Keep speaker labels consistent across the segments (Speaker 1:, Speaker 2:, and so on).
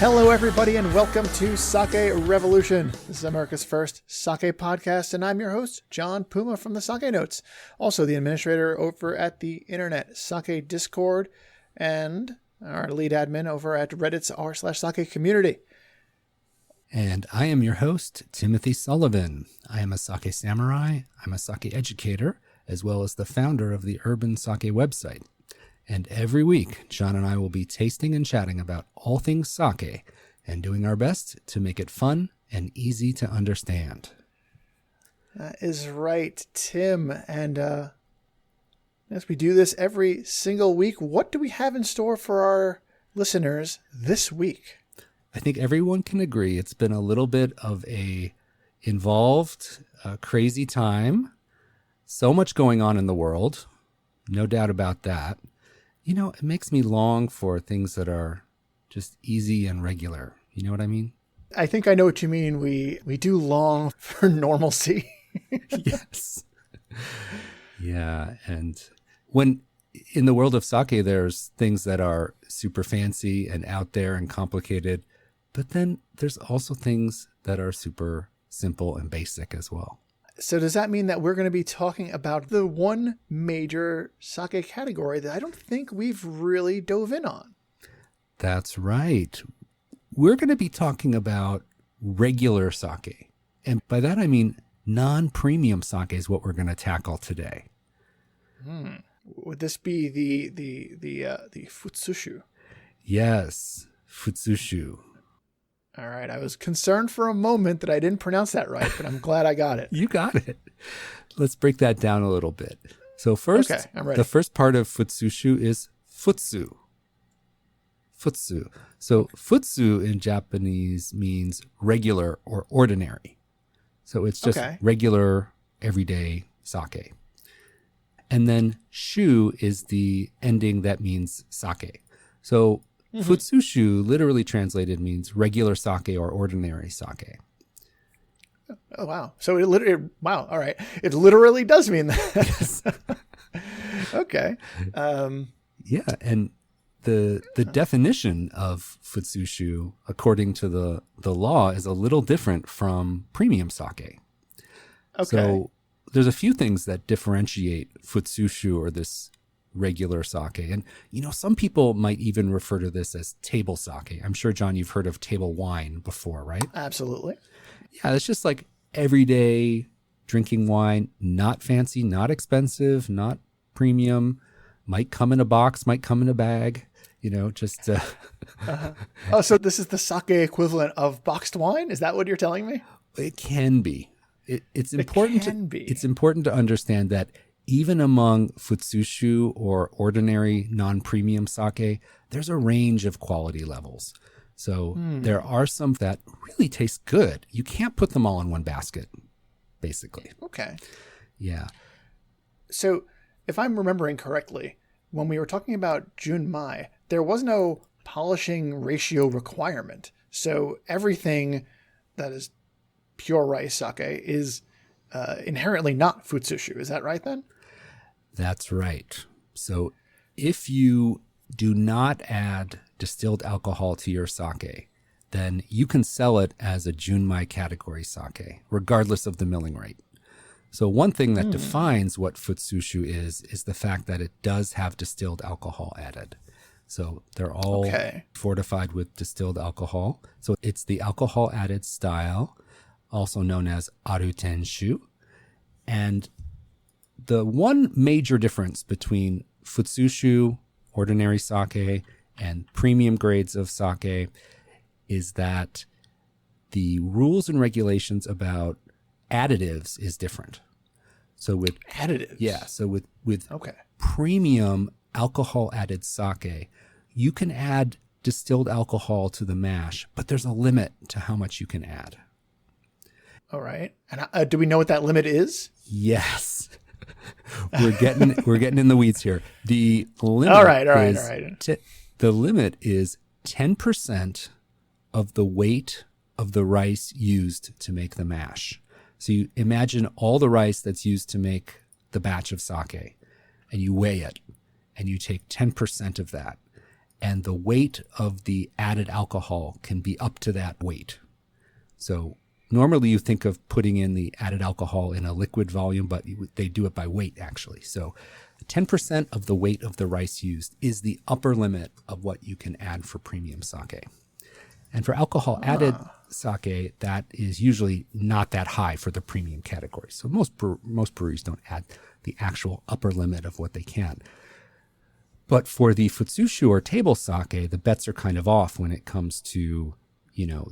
Speaker 1: Hello, everybody, and welcome to Sake Revolution. This is America's first sake podcast, and I'm your host, John Puma from the Sake Notes, also the administrator over at the Internet Sake Discord, and our lead admin over at Reddit's r/sake community.
Speaker 2: And I am your host, Timothy Sullivan. I am a sake samurai, I'm a sake educator, as well as the founder of the Urban Sake website. And every week, John and I will be tasting and chatting about all things sake and doing our best to make it fun and easy to understand.
Speaker 1: That is right, Tim. And as we do this every single week, what do we have in store for our listeners this week?
Speaker 2: I think everyone can agree it's been a little bit of a involved, crazy time. So much going on in the world. No doubt about that. You know, it makes me long for things that are just easy and regular. You know what I mean?
Speaker 1: I think I know what you mean. We do long for normalcy.
Speaker 2: Yes. Yeah. And when in the world of sake, there's things that are super fancy and out there and complicated. But then there's also things that are super simple and basic as well.
Speaker 1: So does that mean that we're going to be talking about the one major sake category that I don't think we've really dove in on?
Speaker 2: That's right. We're going to be talking about regular sake. And by that, I mean non-premium sake is what we're going to tackle today.
Speaker 1: Would this be the futsushu?
Speaker 2: Yes, futsushu.
Speaker 1: All right. I was concerned for a moment that I didn't pronounce that right, but I'm glad I got it.
Speaker 2: You got it. Let's break that down a little bit. So first,
Speaker 1: okay, I'm ready.
Speaker 2: The first part of futsushu is futsu. Futsu. So futsu in Japanese means regular or ordinary. So it's just regular, everyday sake. And then shu is the ending that means sake. So futsushu literally translated means regular sake or ordinary sake.
Speaker 1: Oh, wow. So it literally, wow. All right. It literally does mean that.
Speaker 2: Yes.
Speaker 1: Okay.
Speaker 2: Yeah. And the definition of futsushu, according to the law, is a little different from premium sake.
Speaker 1: Okay.
Speaker 2: So there's a few things that differentiate futsushu or this regular sake. And, you know, some people might even refer to this as table sake. I'm sure, John, you've heard of table wine before, right?
Speaker 1: Absolutely.
Speaker 2: Yeah, it's just like everyday drinking wine, not fancy, not expensive, not premium, might come in a box, might come in a bag, you know, just...
Speaker 1: Oh, so this is the sake equivalent of boxed wine? Is that what you're telling me?
Speaker 2: It can be. It's important. It's important to understand that even among futsushu or ordinary non-premium sake, there's a range of quality levels. So there are some that really taste good. You can't put them all in one basket, basically.
Speaker 1: Okay.
Speaker 2: Yeah.
Speaker 1: So if I'm remembering correctly, when we were talking about Junmai, there was no polishing ratio requirement. So everything that is pure rice sake is inherently not futsushu. Is that right then?
Speaker 2: That's right. So if you do not add distilled alcohol to your sake, then you can sell it as a Junmai category sake, regardless of the milling rate. So one thing that defines what futsushu is the fact that it does have distilled alcohol added. So they're all fortified with distilled alcohol. So it's the alcohol added style, also known as arutenshu. And the one major difference between futsushu, ordinary sake, and premium grades of sake is that the rules and regulations about additives is different. So with
Speaker 1: additives?
Speaker 2: Yeah. So with premium alcohol added sake, you can add distilled alcohol to the mash, but there's a limit to how much you can add.
Speaker 1: All right. And do we know what that limit is?
Speaker 2: Yes. We're getting in the weeds here. The limit
Speaker 1: all right.
Speaker 2: The limit is 10% of the weight of the rice used to make the mash. So you imagine all the rice that's used to make the batch of sake, and you weigh it, and you take 10% of that, and the weight of the added alcohol can be up to that weight. So normally you think of putting in the added alcohol in a liquid volume, but they do it by weight actually. So 10% of the weight of the rice used is the upper limit of what you can add for premium sake. And for alcohol added sake, that is usually not that high for the premium category. So most breweries don't add the actual upper limit of what they can. But for the futsushu or table sake, the bets are kind of off when it comes to,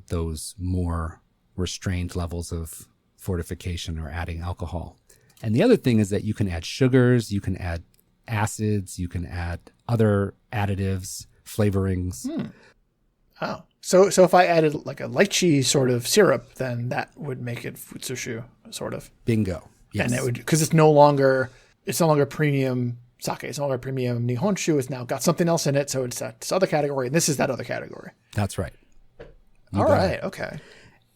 Speaker 2: those more restrained levels of fortification or adding alcohol. And the other thing is that you can add sugars, you can add acids, you can add other additives, flavorings.
Speaker 1: Oh, so if I added like a lychee sort of syrup, then that would make it futsushu, sort of.
Speaker 2: Bingo. Yes.
Speaker 1: And it would, because it's no longer premium sake. It's no longer premium nihonshu. It's now got something else in it, so it's this other category, and this is that other category.
Speaker 2: That's right.
Speaker 1: All right. Okay.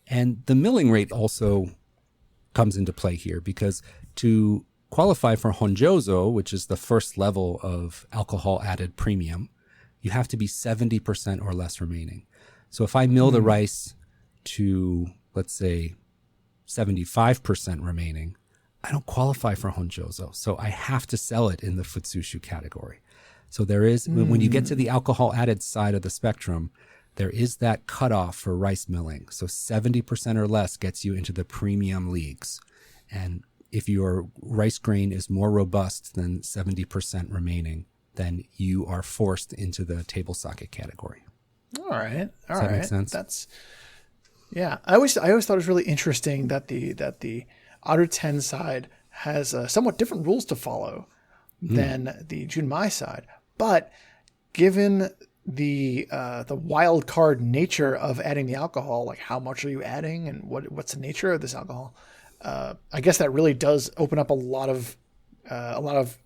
Speaker 2: And the milling rate also comes into play here, because to qualify for honjozo, which is the first level of alcohol added premium, you have to be 70% or less remaining. So if I mill the rice to, let's say, 75% remaining, I don't qualify for honjozo. So I have to sell it in the futsushu category. So there is, when you get to the alcohol added side of the spectrum, there is that cutoff for rice milling. So 70% or less gets you into the premium leagues. And if your rice grain is more robust than 70% remaining, then you are forced into the table sake category.
Speaker 1: All right.
Speaker 2: Does that make sense?
Speaker 1: That's, yeah. I always thought it was really interesting that the Otter 10 side has somewhat different rules to follow than the Junmai side. But given the wild card nature of adding the alcohol, like how much are you adding and what's the nature of this alcohol, I guess that really does open up a lot of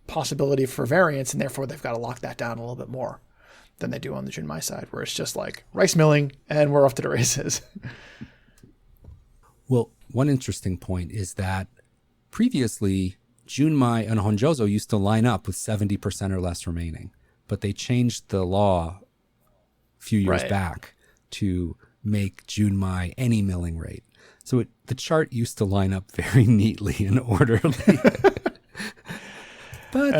Speaker 1: possibility for variance, and therefore they've got to lock that down a little bit more than they do on the Junmai side, where it's just like rice milling and we're off to the races.
Speaker 2: Well, one interesting point is that previously Junmai and Honjozo used to line up with 70% or less remaining, but they changed the law a few years back to make Junmai any milling rate. So the chart used to line up very neatly and orderly. But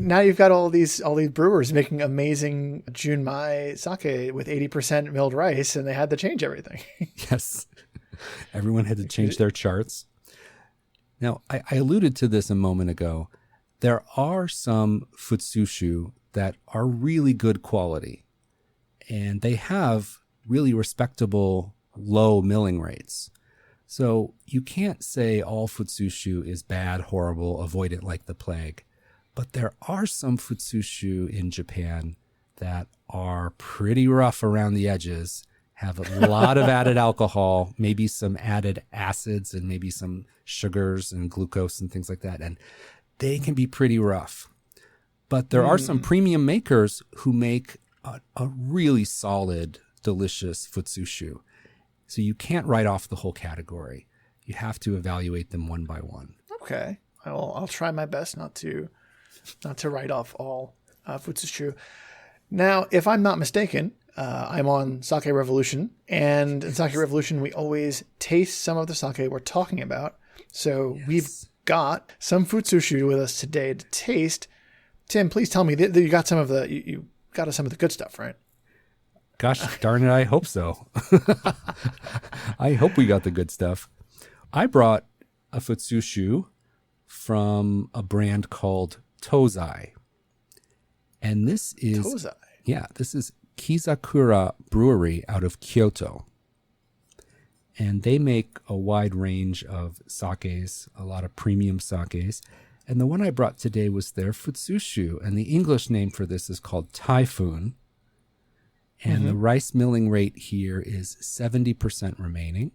Speaker 1: now you've got all these brewers making amazing Junmai sake with 80% milled rice, and they had to change everything.
Speaker 2: Yes. Everyone had to change their charts. Now, I alluded to this a moment ago. There are some futsushu that are really good quality, and they have really respectable low milling rates. So you can't say all futsushu is bad, horrible, avoid it like the plague. But there are some futsushu in Japan that are pretty rough around the edges, have a lot of added alcohol, maybe some added acids and maybe some sugars and glucose and things like that. And they can be pretty rough. But there are some premium makers who make a really solid, delicious futsushu. So you can't write off the whole category. You have to evaluate them one by one.
Speaker 1: Okay. I'll try my best not to write off all futsushu. Now, if I'm not mistaken, I'm on Sake Revolution, and in Sake Revolution, we always taste some of the sake we're talking about. So we've got some futsushu with us today to taste. Tim, please tell me that you got some of the some of the good stuff, right?
Speaker 2: Gosh darn it, I hope so. I hope we got the good stuff. I brought a futsushu from a brand called Tozai. And this is
Speaker 1: Tozai.
Speaker 2: Yeah, this is Kizakura Brewery out of Kyoto. And they make a wide range of sakes, a lot of premium sakes. And the one I brought today was their futsushu. And the English name for this is called Typhoon. And the rice milling rate here is 70% remaining.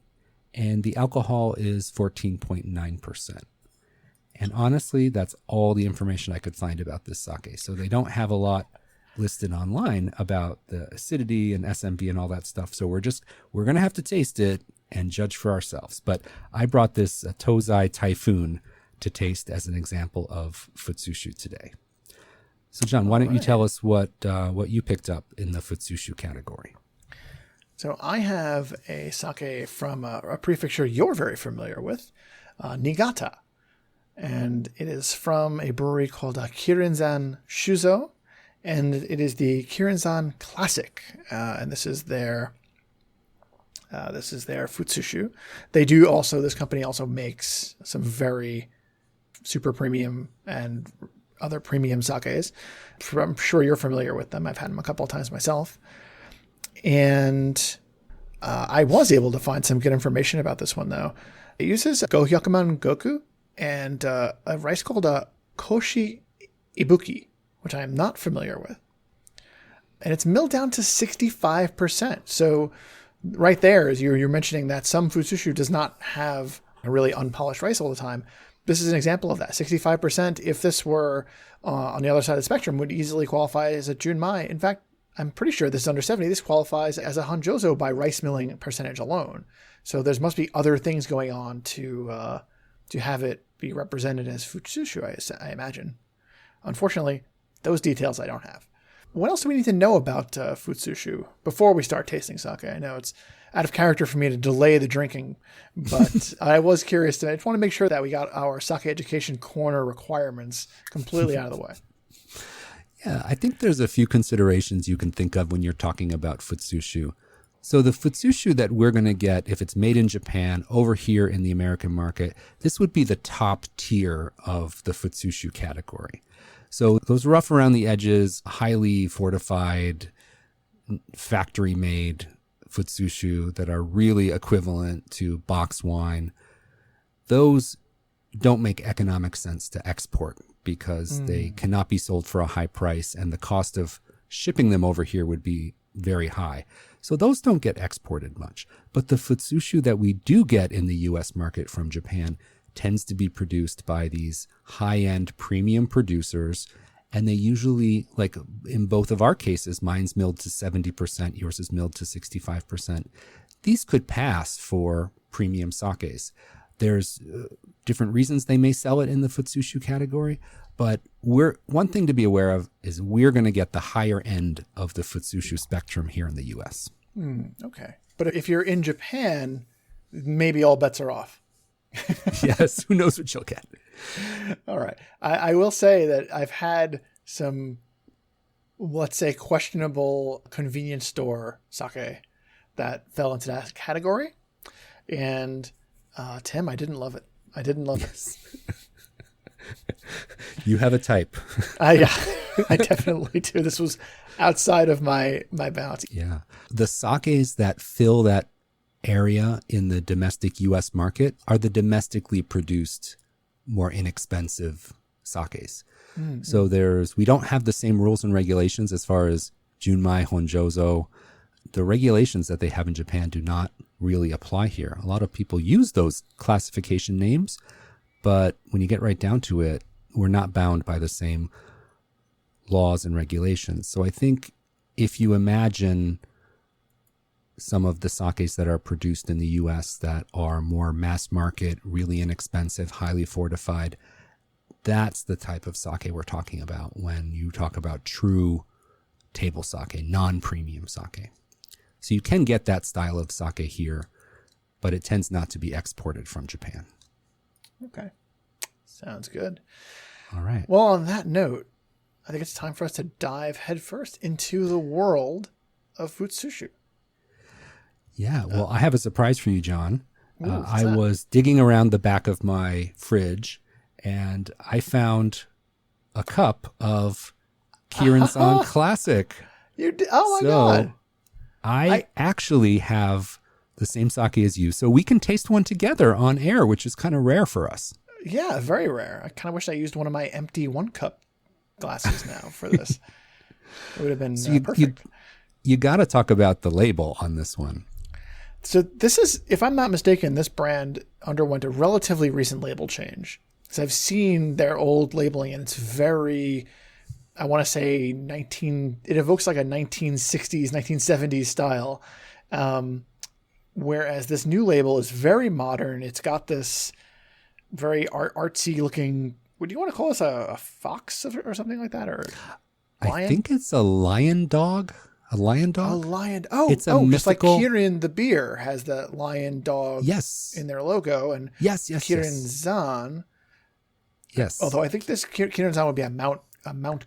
Speaker 2: And the alcohol is 14.9%. And honestly, that's all the information I could find about this sake. So they don't have a lot listed online about the acidity and SMV and all that stuff. So we're going to have to taste it and judge for ourselves. But I brought this Tozai Typhoon to taste as an example of futsushu today. So, John, why don't you
Speaker 1: right.
Speaker 2: tell us what you picked up in the Futsushu category?
Speaker 1: So I have a sake from a prefecture you're very familiar with, Niigata. And it is from a brewery called Kirinzan Shuzo. And it is the Kirinzan Classic. And this is their Futsushu. They do also, this company also makes some very super premium and other premium sakes. I'm sure you're familiar with them. I've had them a couple of times myself. And I was able to find some good information about this one, though. It uses Gohyakuman Goku and a rice called Koshi Ibuki, which I am not familiar with. And it's milled down to 65%. So right there, as you're mentioning that some Futsushu does not have a really unpolished rice all the time. This is an example of that. 65%, if this were on the other side of the spectrum, would easily qualify as a Junmai. In fact, I'm pretty sure this is under 70. This qualifies as a Hanjozo by rice milling percentage alone. So there must be other things going on to have it be represented as Futsushu, I imagine. Unfortunately, those details I don't have. What else do we need to know about Futsushu before we start tasting sake? I know it's out of character for me to delay the drinking, but I was curious. I just want to make sure that we got our sake education corner requirements completely out of the way.
Speaker 2: Yeah, I think there's a few considerations you can think of when you're talking about Futsushu. So the Futsushu that we're going to get, if it's made in Japan, over here in the American market, this would be the top tier of the Futsushu category. So those rough around the edges, highly fortified, factory-made Futsushu that are really equivalent to box wine, those don't make economic sense to export because they cannot be sold for a high price and the cost of shipping them over here would be very high. So those don't get exported much. But the Futsushu that we do get in the US market from Japan tends to be produced by these high-end premium producers. And they usually, like in both of our cases, mine's milled to 70%, yours is milled to 65%. These could pass for premium sakes. There's different reasons they may sell it in the Futsushu category, but one thing to be aware of is we're going to get the higher end of the Futsushu spectrum here in the US.
Speaker 1: Okay. But if you're in Japan, maybe all bets are off.
Speaker 2: Yes, who knows what you'll get.
Speaker 1: All right. I will say that I've had some, let's say, questionable convenience store sake that fell into that category. And Tim, I didn't love it. I didn't love it.
Speaker 2: You have a type.
Speaker 1: I definitely do. This was outside of my bounds.
Speaker 2: Yeah. The sakes that fill that area in the domestic U.S. market are the domestically produced, more inexpensive sakes. Mm-hmm. So we don't have the same rules and regulations as far as Junmai, Honjozo. The regulations that they have in Japan do not really apply here. A lot of people use those classification names, but when you get right down to it, we're not bound by the same laws and regulations. So I think if you imagine some of the sakes that are produced in the U.S. that are more mass market, really inexpensive, highly fortified, that's the type of sake we're talking about when you talk about true table sake, non-premium sake. So you can get that style of sake here, but it tends not to be exported from Japan.
Speaker 1: Okay. Sounds good.
Speaker 2: All right.
Speaker 1: Well, on that note, I think it's time for us to dive headfirst into the world of Futsushu.
Speaker 2: Yeah, well, I have a surprise for you, John. I
Speaker 1: that?
Speaker 2: was digging around the back of my fridge, and I found a cup of Kirin-san Classic.
Speaker 1: Oh, my God.
Speaker 2: I actually have the same sake as you, so we can taste one together on air, which is kind of rare for us.
Speaker 1: Yeah, very rare. I kind of wish I used one of my empty one-cup glasses now for this. It would have been perfect.
Speaker 2: You got to talk about the label on this one.
Speaker 1: So this is, if I'm not mistaken, this brand underwent a relatively recent label change. Because I've seen their old labeling, and it's very, I want to say it evokes like a 1960s, 1970s style. Whereas this new label is very modern. It's got this very artsy looking, would you want to call this a fox or something like that? Or Lion?
Speaker 2: I think it's a lion dog. A lion
Speaker 1: A
Speaker 2: dog?
Speaker 1: lion. Oh,
Speaker 2: It's a
Speaker 1: just like
Speaker 2: mythical-
Speaker 1: Kirin the beer has the lion dog
Speaker 2: Yes.
Speaker 1: in their logo. And
Speaker 2: Yes.
Speaker 1: Kirin Zan,
Speaker 2: Yes.
Speaker 1: although I think this Kirin Zan would be a Mount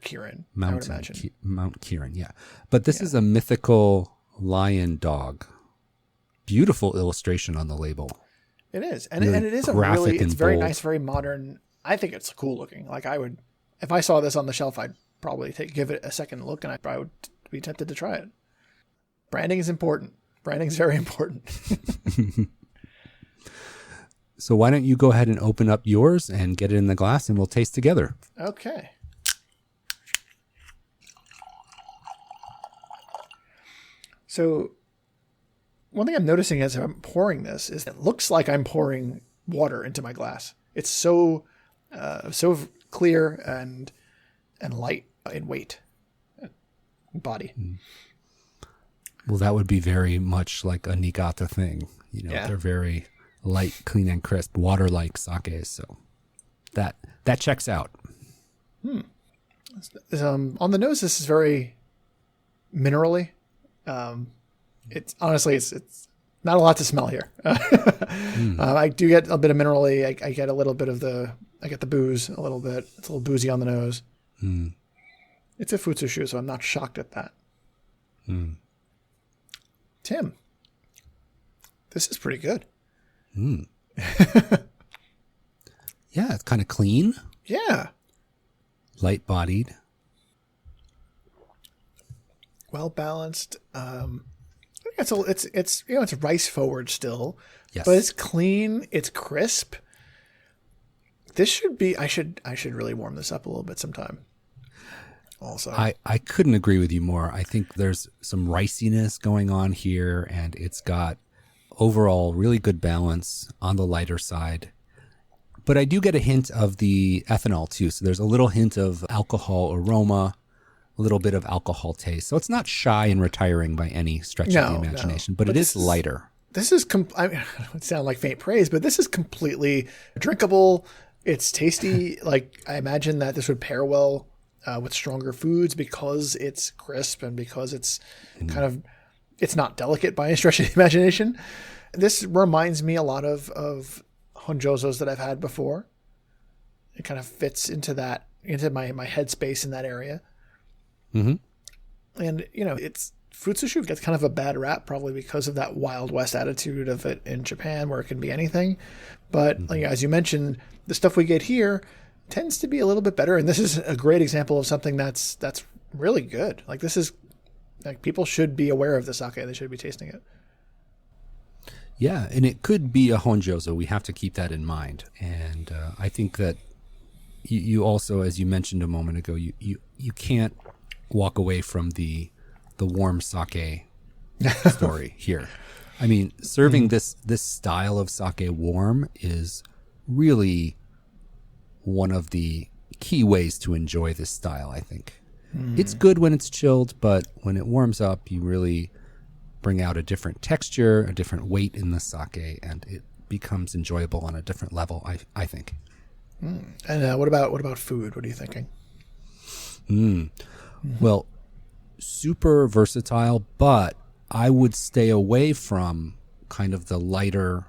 Speaker 1: Kirin, I would imagine.
Speaker 2: Mount Kirin, yeah. But this is a mythical lion dog. Beautiful illustration on the label.
Speaker 1: It is. And,
Speaker 2: Really
Speaker 1: and it is
Speaker 2: graphic
Speaker 1: it's
Speaker 2: and
Speaker 1: very
Speaker 2: bold.
Speaker 1: nice, very modern. I think it's cool looking. Like if I saw this on the shelf, I'd probably give it a second look and I probably would be tempted to try it. Branding is important. Branding is very important.
Speaker 2: So why don't you go ahead and open up yours and get it in the glass and we'll taste together.
Speaker 1: Okay. So one thing I'm noticing as I'm pouring this is it looks like I'm pouring water into my glass. It's so clear and light in weight and body.
Speaker 2: Well, that would be very much like a Niigata thing. They're very light, clean, and crisp, water-like sake. So that checks out.
Speaker 1: On the nose, this is very minerally. It's honestly, it's not a lot to smell here. I do get a bit of minerally. I get a little bit of I get the booze a little bit. It's a little boozy on the nose. It's a Futsushu, so I'm not shocked at that. Tim, this is pretty good.
Speaker 2: Yeah, it's kind of clean,
Speaker 1: Yeah.
Speaker 2: light-bodied.
Speaker 1: Well balanced. I think it's rice forward still,
Speaker 2: Yes.
Speaker 1: but it's clean. It's crisp. This should be. I should really warm this up a little bit sometime. Also,
Speaker 2: I couldn't agree with you more. I think there's some riciness going on here, and it's got overall really good balance on the lighter side. But I do get a hint of the ethanol too. So there's a little hint of alcohol aroma, a little bit of alcohol taste. So it's not shy and retiring by any stretch of the imagination, but it is lighter.
Speaker 1: This is, I don't sound like faint praise, but this is completely drinkable. It's tasty. Like I imagine that this would pair well with stronger foods because it's crisp and because it's it's not delicate by any stretch of the imagination. This reminds me a lot of honjozos that I've had before. It kind of fits into my headspace in that area. And it's Futsushu gets kind of a bad rap probably because of that Wild West attitude of it in Japan where it can be anything. But like, as you mentioned, the stuff we get here tends to be a little bit better. And this is a great example of something that's really good. Like this is like people should be aware of the sake. They should be tasting it.
Speaker 2: Yeah, and it could be a honjozo. We have to keep that in mind. And I think that you also, as you mentioned a moment ago, you can't walk away from the warm sake story here. I mean, serving this style of sake warm is really one of the key ways to enjoy this style, I think. It's good when it's chilled, but when it warms up, you really bring out a different texture, a different weight in the sake, and it becomes enjoyable on a different level, I think.
Speaker 1: And what about food? What are you thinking?
Speaker 2: Well, super versatile, but I would stay away from kind of the lighter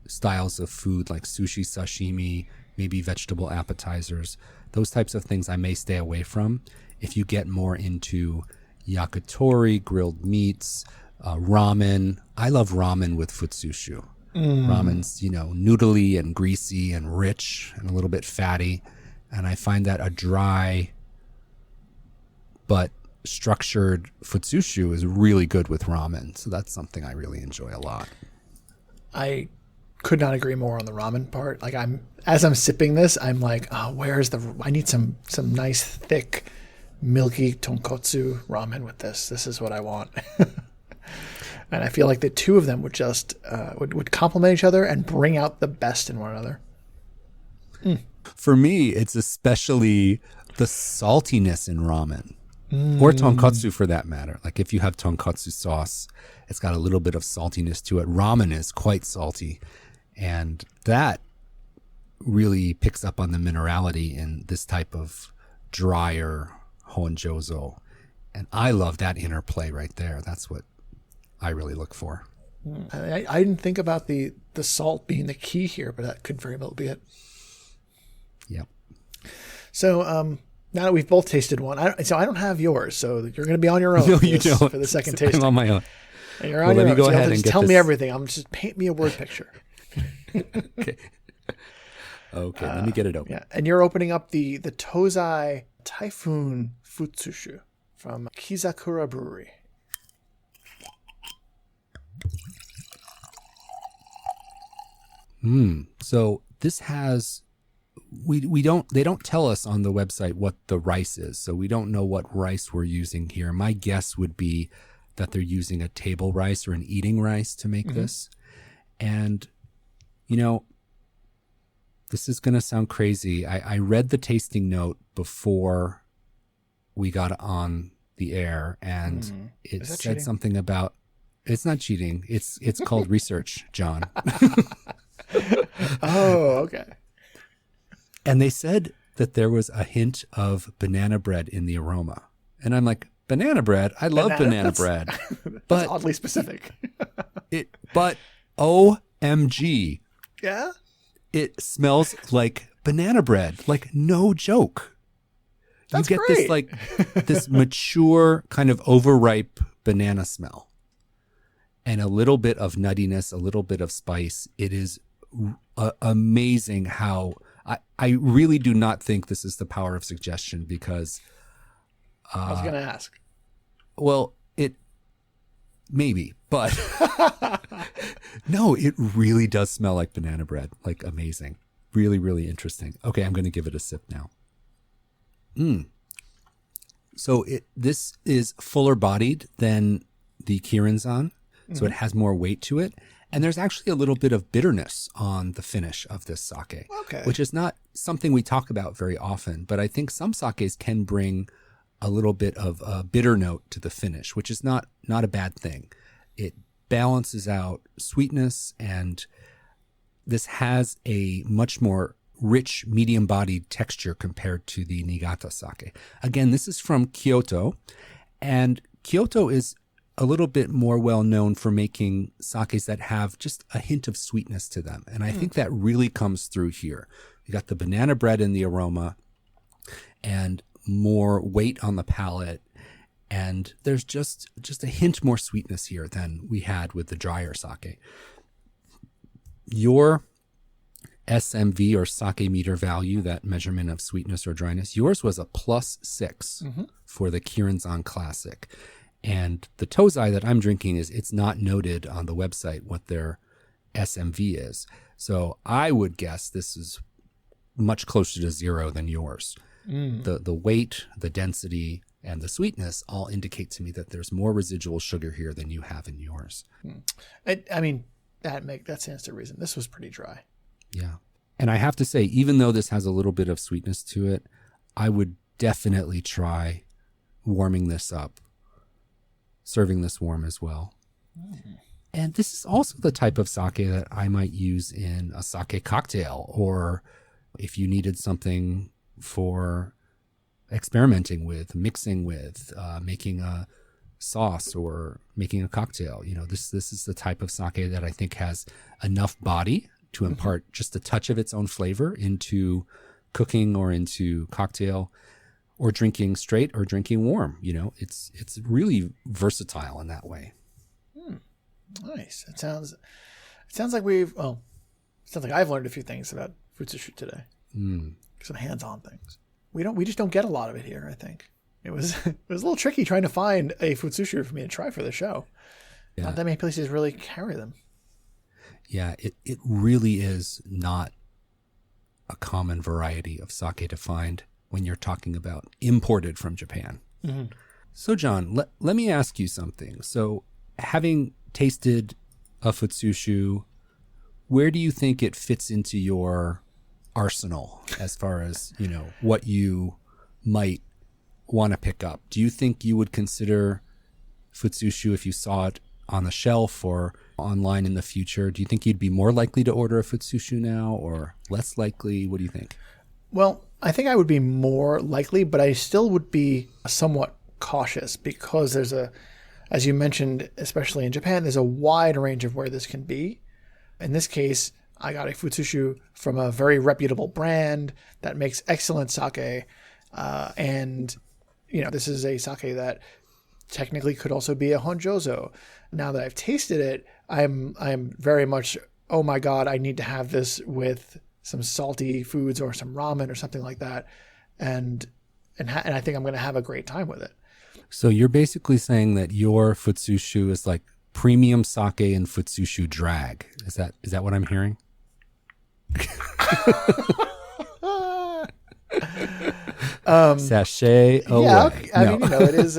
Speaker 2: styles of food like sushi, sashimi, maybe vegetable appetizers. Those types of things I may stay away from. If you get more into yakitori, grilled meats, ramen. I love ramen with futsushu. Ramen's, noodly and greasy and rich and a little bit fatty. And I find that a dry but structured futsushu is really good with ramen. So that's something I really enjoy a lot.
Speaker 1: I could not agree more on the ramen part. Like as I'm sipping this, I'm like, oh, I need some nice thick milky tonkotsu ramen with this. This is what I want. And I feel like the two of them would just would complement each other and bring out the best in one another.
Speaker 2: For me, it's especially the saltiness in ramen or tonkotsu for that matter. Like if you have tonkotsu sauce, it's got a little bit of saltiness to it. Ramen is quite salty, and that really picks up on the minerality in this type of drier honjozo. And I love that interplay right there. That's what I really look for.
Speaker 1: I didn't think about the salt being the key here, but that could very well be it.
Speaker 2: Yep.
Speaker 1: So now that we've both tasted one, I don't have yours, so you're going to be on your own
Speaker 2: No, you don't.
Speaker 1: for the second tasting.
Speaker 2: I'm on my own.
Speaker 1: And you're on your
Speaker 2: let me
Speaker 1: own.
Speaker 2: go
Speaker 1: So you
Speaker 2: ahead
Speaker 1: have to
Speaker 2: and
Speaker 1: just
Speaker 2: get
Speaker 1: tell me
Speaker 2: this.
Speaker 1: everything. Just paint me a word picture.
Speaker 2: Okay, let me get it open.
Speaker 1: Yeah, and you're opening up the Tozai Typhoon Futsushu from Kizakura Brewery.
Speaker 2: So this has they don't tell us on the website what the rice is, so we don't know what rice we're using here. My guess would be that they're using a table rice or an eating rice to make this. And this is going to sound crazy. I read the tasting note before we got on the air, and it said
Speaker 1: cheating?
Speaker 2: something about, it's not cheating. It's called research, John.
Speaker 1: Oh, okay.
Speaker 2: And they said that there was a hint of banana bread in the aroma. And I'm like, banana bread? I love banana bread.
Speaker 1: That's
Speaker 2: But
Speaker 1: oddly specific.
Speaker 2: but OMG,
Speaker 1: Yeah?
Speaker 2: it smells like banana bread. Like, no joke.
Speaker 1: That's
Speaker 2: you get
Speaker 1: great.
Speaker 2: this like this mature kind of overripe banana smell. And a little bit of nuttiness, a little bit of spice. It is amazing how I really do not think this is the power of suggestion, because
Speaker 1: I was going to ask.
Speaker 2: well, it maybe, but no, it really does smell like banana bread. Like, amazing. Really, really interesting. Okay, I'm going to give it a sip now. So this is fuller bodied than the Kirinzan, so it has more weight to it. And there's actually a little bit of bitterness on the finish of this sake,
Speaker 1: Okay.
Speaker 2: which is not something we talk about very often. But I think some sakes can bring a little bit of a bitter note to the finish, which is not a bad thing. It balances out sweetness, and this has a much more rich, medium-bodied texture compared to the Niigata sake. Again, this is from Kyoto, and Kyoto is a little bit more well known for making sakes that have just a hint of sweetness to them. And I think that really comes through here. You got the banana bread in the aroma and more weight on the palate. And there's just a hint more sweetness here than we had with the drier sake. Your SMV, or sake meter value, that measurement of sweetness or dryness, yours was a +6 for the Kirinzan Classic. And the Tozai that I'm drinking it's not noted on the website what their SMV is. So I would guess this is much closer to 0 than yours. The weight, the density, and the sweetness all indicate to me that there's more residual sugar here than you have in yours.
Speaker 1: I mean, that stands to reason. This was pretty dry.
Speaker 2: Yeah. And I have to say, even though this has a little bit of sweetness to it, I would definitely try warming this up, serving this warm as well. And this is also the type of sake that I might use in a sake cocktail, or if you needed something for experimenting with, mixing with, making a sauce or making a cocktail. This is the type of sake that I think has enough body to impart just a touch of its own flavor into cooking or into cocktail, or drinking straight or drinking warm. It's really versatile in that way.
Speaker 1: Nice. It sounds like it sounds like I've learned a few things about Futsushu today. Some hands-on things. We just don't get a lot of it here, I think. It was a little tricky trying to find a Futsushu for me to try for the show.
Speaker 2: Yeah.
Speaker 1: Not that many places really carry them.
Speaker 2: Yeah, it really is not a common variety of sake to find when you're talking about imported from Japan. So, John, let me ask you something. So, having tasted a Futsushu, where do you think it fits into your arsenal as far as, what you might want to pick up? Do you think you would consider Futsushu if you saw it on the shelf or online in the future? Do you think you'd be more likely to order a Futsushu now, or less likely? What do you think?
Speaker 1: Well, I think I would be more likely, but I still would be somewhat cautious because as you mentioned, especially in Japan, there's a wide range of where this can be. In this case, I got a Futsushu from a very reputable brand that makes excellent sake. And, this is a sake that technically could also be a Honjozo. Now that I've tasted it, I'm very much, oh my God, I need to have this with some salty foods or some ramen or something like that. And I think I'm going to have a great time with it.
Speaker 2: So you're basically saying that your Futsushu is like premium sake and Futsushu drag. Is that what I'm hearing? Sachet away.
Speaker 1: Yeah, I mean, it is.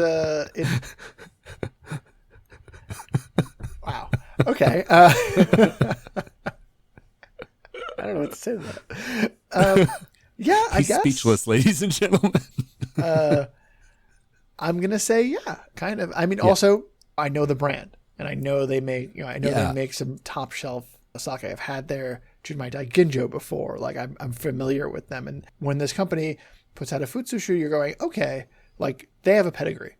Speaker 1: Wow. Okay. I don't know what to say to that. Yeah, I
Speaker 2: He's
Speaker 1: guess.
Speaker 2: Speechless, ladies and gentlemen.
Speaker 1: I'm gonna say yeah, kind of. I mean, also I know the brand, and I know they make. They make some top shelf sake. I've had their Junmai Daiginjo before. Like I'm familiar with them, and when this company puts out a Futsushu, you're going, okay, like they have a pedigree.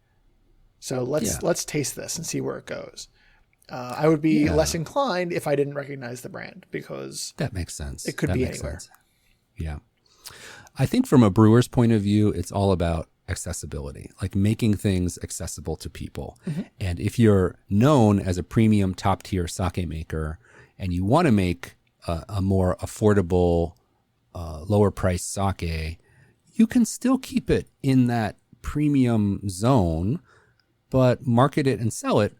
Speaker 1: So let's taste this and see where it goes. I would be less inclined if I didn't recognize the brand because
Speaker 2: that makes sense.
Speaker 1: It could be anywhere.
Speaker 2: Sense. Yeah. I think from a brewer's point of view, it's all about accessibility, like making things accessible to people. Mm-hmm. And if you're known as a premium top tier sake maker and you want to make a more affordable, lower priced sake, you can still keep it in that premium zone, but market it and sell it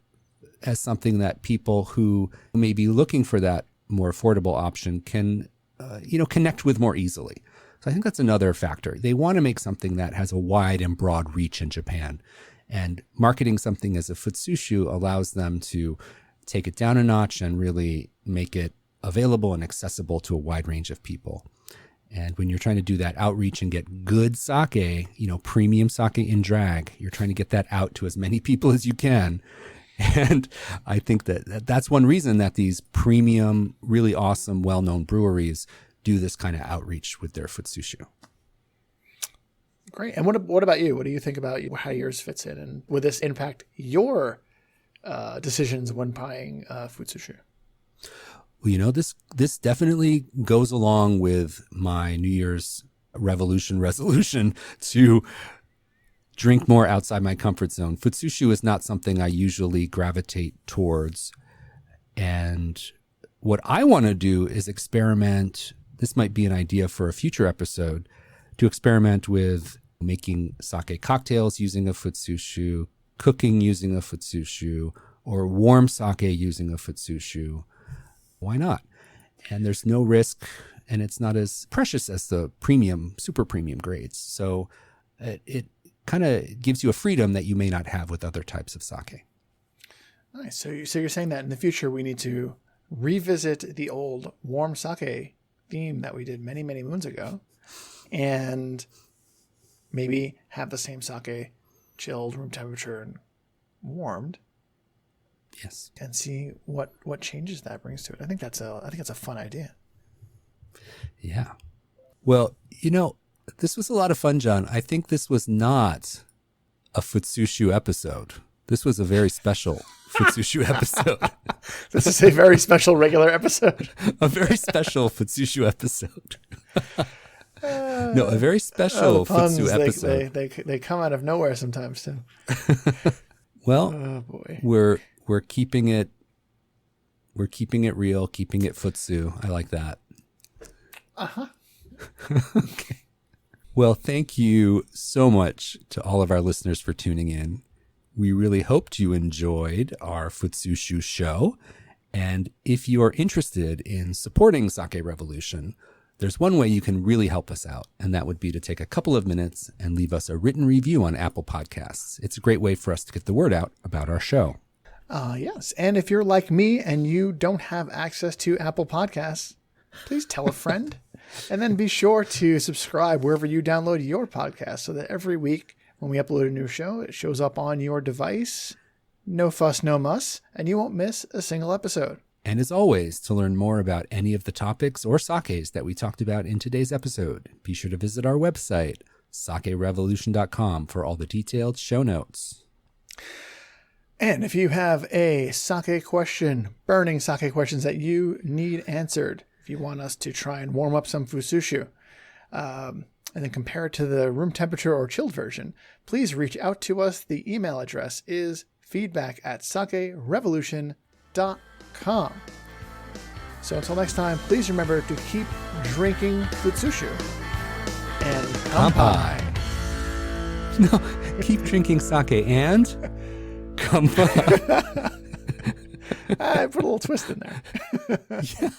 Speaker 2: as something that people who may be looking for that more affordable option can, connect with more easily. So I think that's another factor. They want to make something that has a wide and broad reach in Japan. And marketing something as a Futsushu allows them to take it down a notch and really make it available and accessible to a wide range of people. And when you're trying to do that outreach and get good sake, premium sake in drag, you're trying to get that out to as many people as you can. And I think that's one reason that these premium, really awesome, well-known breweries do this kind of outreach with their Futsushu.
Speaker 1: Great. And what about you? What do you think about how yours fits in? And would this impact your decisions when buying Futsushu?
Speaker 2: Well, this definitely goes along with my New Year's resolution to drink more outside my comfort zone. Futsushu is not something I usually gravitate towards. And what I want to do is experiment. This might be an idea for a future episode, to experiment with making sake cocktails using a Futsushu, cooking using a Futsushu, or warm sake using a Futsushu. Why not? And there's no risk, and it's not as precious as the premium, super premium grades. So it kind of gives you a freedom that you may not have with other types of sake.
Speaker 1: Nice. So you're saying that in the future we need to revisit the old warm sake theme that we did many, many moons ago, and maybe have the same sake chilled, room temperature, and warmed.
Speaker 2: Yes.
Speaker 1: And see what changes that brings to it. I think that's a fun idea.
Speaker 2: Yeah. Well, this was a lot of fun, John. I think this was not a Futsushu episode. This was a very special Futsushu episode.
Speaker 1: This is a very special regular episode.
Speaker 2: A very special Futsushu episode. No, a very special Futsu episode.
Speaker 1: They come out of nowhere sometimes too.
Speaker 2: Well,
Speaker 1: oh boy,
Speaker 2: we're keeping it real, keeping it Futsu. I like that.
Speaker 1: Uh-huh.
Speaker 2: Okay. Well, thank you so much to all of our listeners for tuning in. We really hoped you enjoyed our Futsushu show. And if you are interested in supporting Sake Revolution, there's one way you can really help us out, and that would be to take a couple of minutes and leave us a written review on Apple Podcasts. It's a great way for us to get the word out about our show.
Speaker 1: Yes. And if you're like me and you don't have access to Apple Podcasts, please tell a friend. And then be sure to subscribe wherever you download your podcast so that every week when we upload a new show, it shows up on your device. No fuss, no muss, and you won't miss a single episode.
Speaker 2: And as always, to learn more about any of the topics or sakes that we talked about in today's episode, be sure to visit our website, sakerevolution.com, for all the detailed show notes.
Speaker 1: And if you have a sake question, burning sake questions that you need answered, if you want us to try and warm up some Futsushu, and then compare it to the room temperature or chilled version, please reach out to us. The email address is feedback@sakerevolution.com. So until next time, please remember to keep drinking Futsushu and kanpai.
Speaker 2: No, keep drinking sake and kanpai.
Speaker 1: I put a little twist in there.
Speaker 2: Yeah.